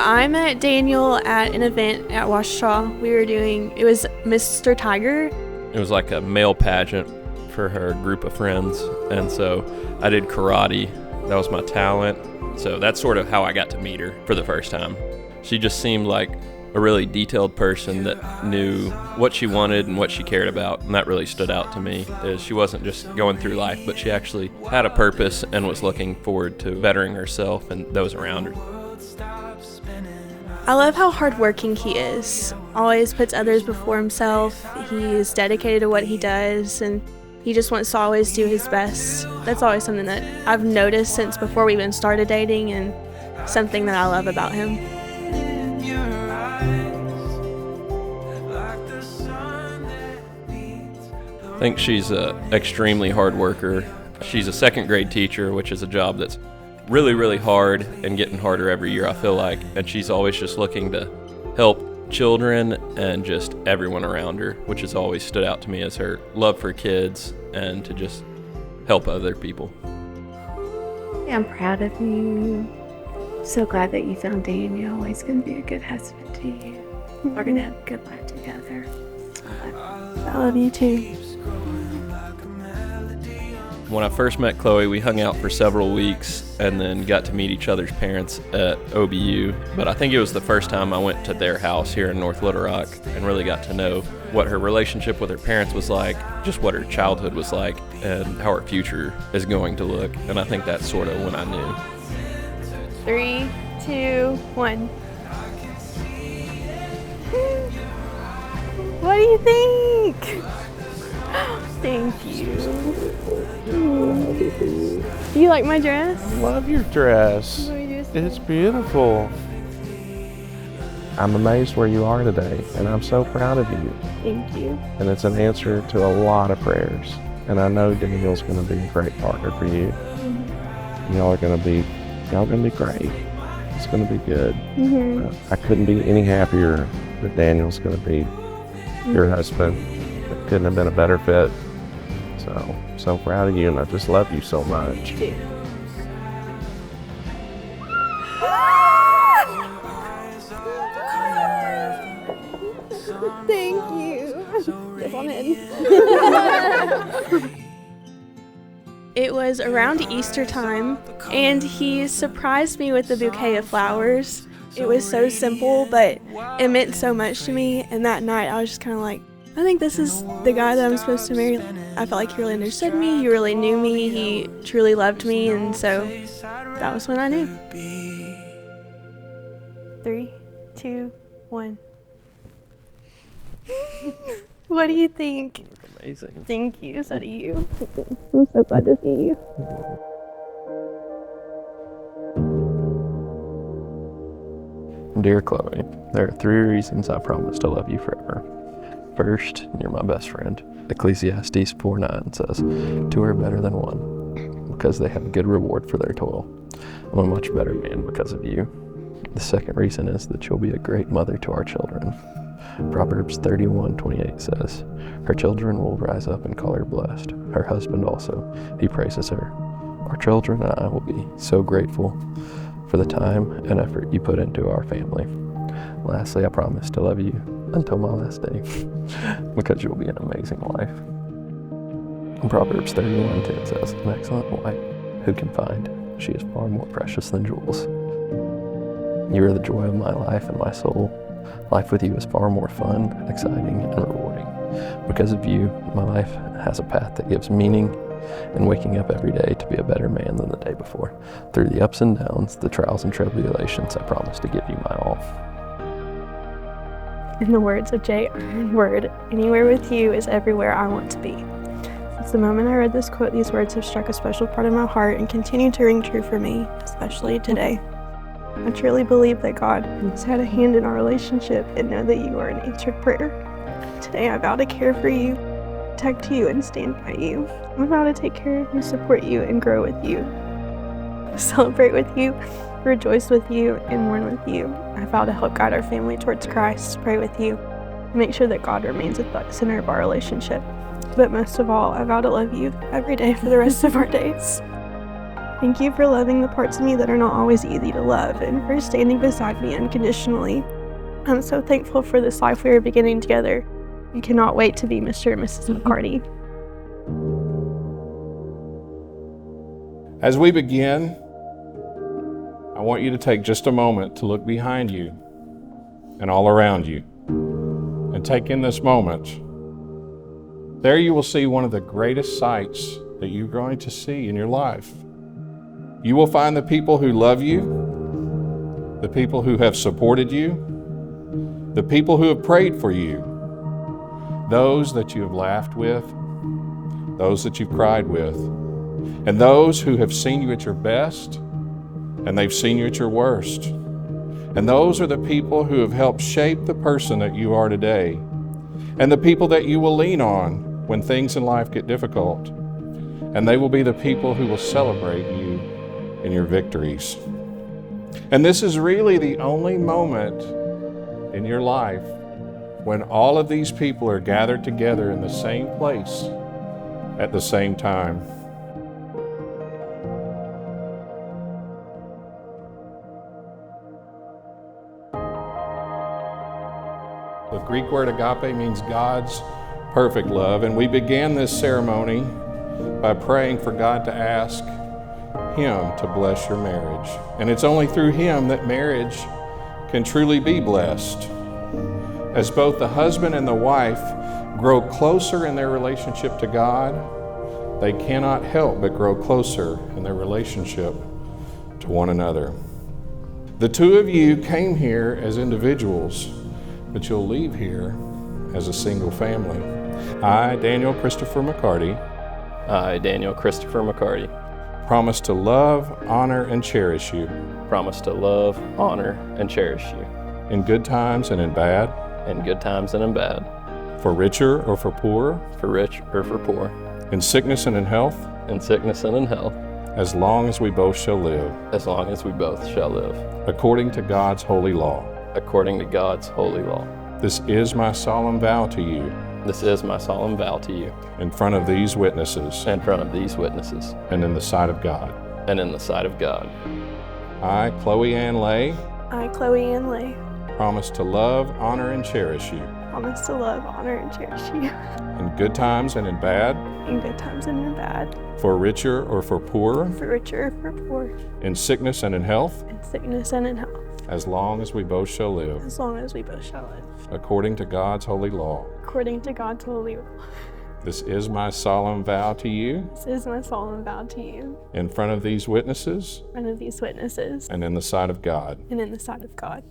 I met Daniel at an event at Ouachita. It was Mr. Tiger. It was like a male pageant for her group of friends, and so I did karate. That was my talent. So that's sort of how I got to meet her for the first time. She just seemed like a really detailed person that knew what she wanted and what she cared about, and that really stood out to me. Is she wasn't just going through life, but she actually had a purpose and was looking forward to bettering herself and those around her. I love how hardworking he is. Always puts others before himself. He is dedicated to what he does, and he just wants to always do his best. That's always something that I've noticed since before we even started dating, and something that I love about him. I think she's an extremely hard worker. She's a second grade teacher, which is a job that's really, really hard and getting harder every year, I feel like. And she's always just looking to help children and just everyone around her, which has always stood out to me as her love for kids and to just help other people. I'm proud of you. So glad that you found Daniel. He's going to be a good husband to you. We're going to have a good life together. I love you too. When I first met Chloe, we hung out for several weeks and then got to meet each other's parents at OBU. But I think it was the first time I went to their house here in North Little Rock and really got to know what her relationship with her parents was like, just what her childhood was like, and how her future is going to look. And I think that's sort of when I knew. 3, 2, 1. What do you think? Thank you. Do you like my dress? Love your dress. It's beautiful. I'm amazed where you are today, and I'm so proud of you. Thank you. And it's an answer to a lot of prayers. And I know Daniel's going to be a great partner for you. Mm-hmm. Y'all going to be great. It's going to be good. Mm-hmm. I couldn't be any happier that Daniel's going to be your husband. It couldn't have been a better fit. So proud of you, and I just love you so much. Thank you. Step on in. It was around Easter time, and he surprised me with a bouquet of flowers. It was so simple, but it meant so much to me, and that night I was just kind of like, I think this is the guy that I'm supposed to marry. I felt like he really understood me, he really knew me, he truly loved me, and so that was when I knew. 3, 2, 1. What do you think? Amazing. Thank you, so do you. I'm so glad to see you. Dear Chloe, there are 3 reasons I promise to love you forever. First, you're my best friend. Ecclesiastes 4:9 says, 2 are better than 1, because they have good reward for their toil. I'm a much better man because of you. The second reason is that you'll be a great mother to our children. Proverbs 31:28 says, her children will rise up and call her blessed. Her husband also, he praises her. Our children and I will be so grateful for the time and effort you put into our family. Lastly, I promise to love you until my last day, because you'll be an amazing wife. Proverbs 31:10 says, an excellent wife who can find, she is far more precious than jewels. You are the joy of my life and my soul. Life with you is far more fun, exciting, and rewarding. Because of you, my life has a path that gives meaning and waking up every day to be a better man than the day before. Through the ups and downs, the trials and tribulations, I promise to give you my all. In the words of J. Word, anywhere with you is everywhere I want to be. Since the moment I read this quote, these words have struck a special part of my heart and continue to ring true for me, especially today. I truly believe that God has had a hand in our relationship and know that you are an answered prayer. Today I vow to care for you, protect you, and stand by you. I vow to take care of you, support you, and grow with you. Celebrate with you, rejoice with you, and mourn with you. I vow to help guide our family towards Christ, pray with you, and make sure that God remains at the center of our relationship. But most of all, I vow to love you every day for the rest of our days. Thank you for loving the parts of me that are not always easy to love, and for standing beside me unconditionally. I'm so thankful for this life we are beginning together and cannot wait to be Mr. and Mrs. McCarty. As we begin, I want you to take just a moment to look behind you and all around you and take in this moment. There you will see one of the greatest sights that you're going to see in your life. You will find the people who love you, the people who have supported you, the people who have prayed for you, those that you have laughed with, those that you've cried with, and those who have seen you at your best and they've seen you at your worst. And those are the people who have helped shape the person that you are today, and the people that you will lean on when things in life get difficult. And they will be the people who will celebrate you in your victories. And this is really the only moment in your life when all of these people are gathered together in the same place at the same time. The Greek word agape means God's perfect love, and we began this ceremony by praying for God to ask Him to bless your marriage. And it's only through Him that marriage can truly be blessed. As both the husband and the wife grow closer in their relationship to God, they cannot help but grow closer in their relationship to one another. The two of you came here as individuals, but you'll leave here as a single family. I, Daniel Christopher McCarty, I, Daniel Christopher McCarty, promise to love, honor, and cherish you promise to love, honor, and cherish you in good times and in bad, in good times and in bad, for richer or for poorer, for rich or for poor, in sickness and in health, in sickness and in health, as long as we both shall live, as long as we both shall live, according to God's holy law. according to God's holy law. This is my solemn vow to you This is my solemn vow to you, in front of these witnesses in front of these witnesses, and in the sight of God. and in the sight of God. I, Chloe Ann Lay, I, Chloe Ann Lay, promise to love, honor, and cherish you promise to love, honor, and cherish you in good times and in bad, in good times and in bad, for richer or for poorer, for richer or for poor, in sickness and in health, in sickness and in health, as long as we both shall live, as long as we both shall live, according to God's holy law. according to God's holy law. This is my solemn vow to you This is my solemn vow to you in front of these witnesses in front of these witnesses and in the sight of God. and in the sight of God.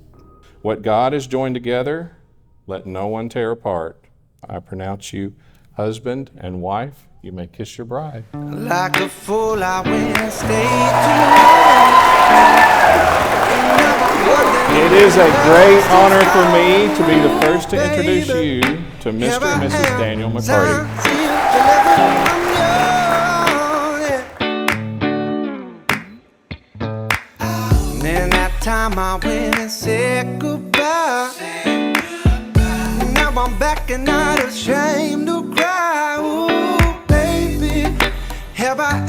What God has joined together, let no one tear apart. I pronounce you husband and wife. You may kiss your bride. Like a fool, I went and stayed It is a great honor for me to be the first to introduce you to Mr. and Mrs. Daniel McCarty. And then that time I went and said goodbye. Now I'm back and not ashamed to cry. Ooh, baby, have I